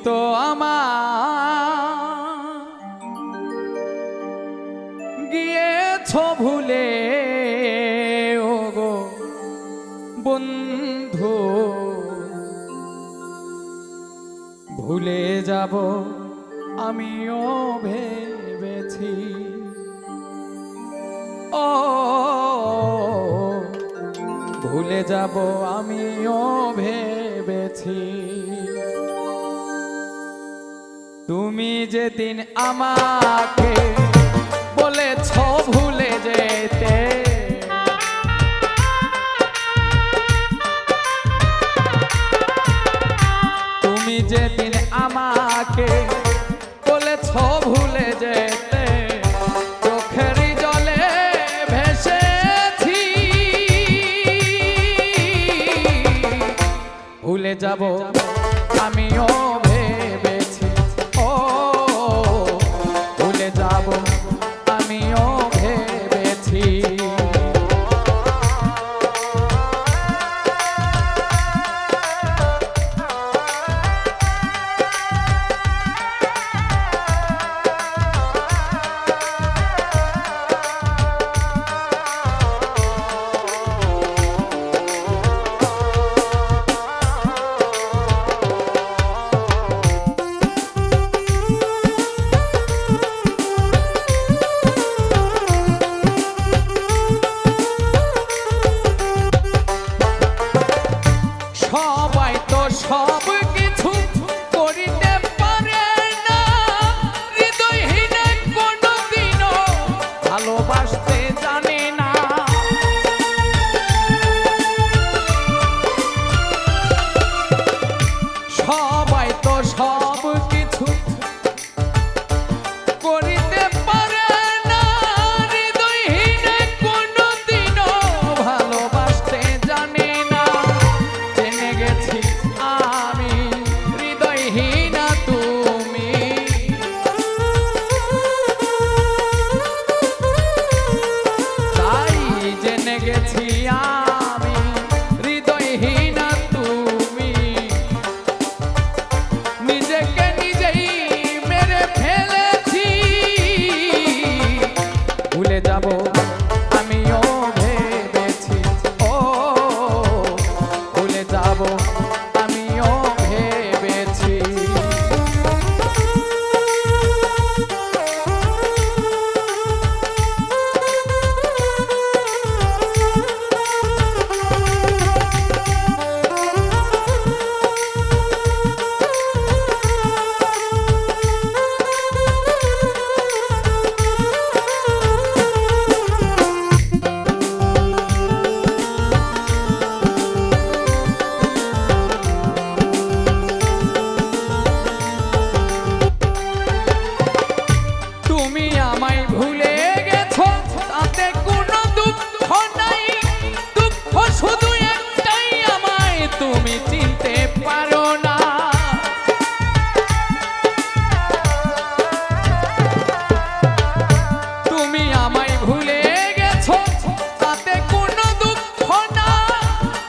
তো আমার গিয়েছ ভুলে ও গো বন্ধু, ভুলে যাব আমিও ভেবেছি। ও ভুলে যাব আমিও ভেবেছি। তুমি যেদিন আমাকে বলেছ ভুলে যেতে, তুমি যেদিন আমাকে বলেছ ভুলে যেতে, চোখের জলে ভেসেছি। ভুলে যাব আমিও ভেবেছি। ও ভুলে যাব আমিও ভেবেছি। সবাই তো সব কিছু করিতে পারে না, হৃদয়হীন কোনদিনও ভালোবাসতে জানে না। সবাই তো সব কিছু করিতে পারে না, হৃদয়হীন কোনদিনও ভালোবাসতে জানে না। জেনে গেছি আমি হৃদয়হীনা তুমি, তাই জেনে গেছি আমি হৃদয়হীনা তুমি। নিজেকে নিজেই মেরে ফেলেছি। ভুলে যাব আমিও ভেবেছি। ও ভুলে যাব আমিও ভেবেছি। তুমি আমায় ভুলে গেছো তাতে কোনো দুঃখ নাই, দুঃখ শুধু একটাই আমায় তুমি চিনতে পারো না। তুমি আমায় ভুলে গেছো তাতে কোনো দুঃখ না,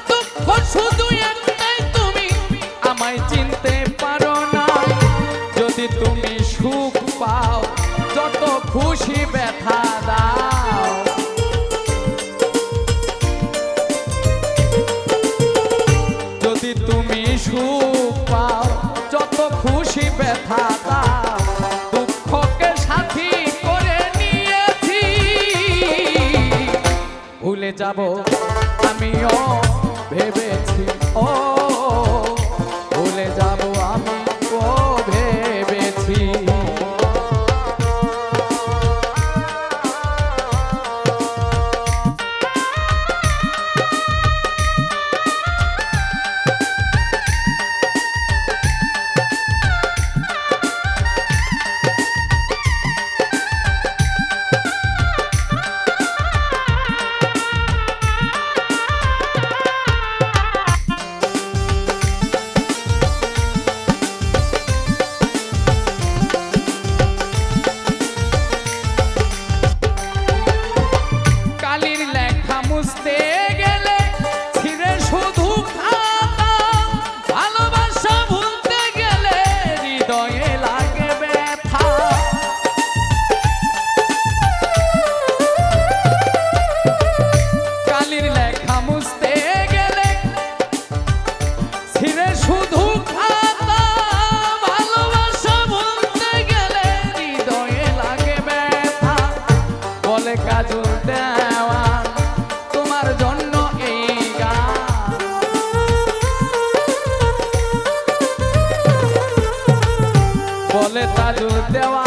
দুঃখ শুধু একটাই তুমি আমায় চিনতে পারো না। যদি তুমি সুখ পাও যত খুশি ব্যথা দাও, যদি তুমি সুখ পাও যত খুশি ব্যথা দাও, দুঃখকে সাথী করে নিয়েছি। ভুলে যাব আমিও ভেবেছি। ও ভুলে যাব আমিও ভেবেছি। বলে কাজল দেওয়া তোমার জন্য এই গান বলে তাজুল দেওয়া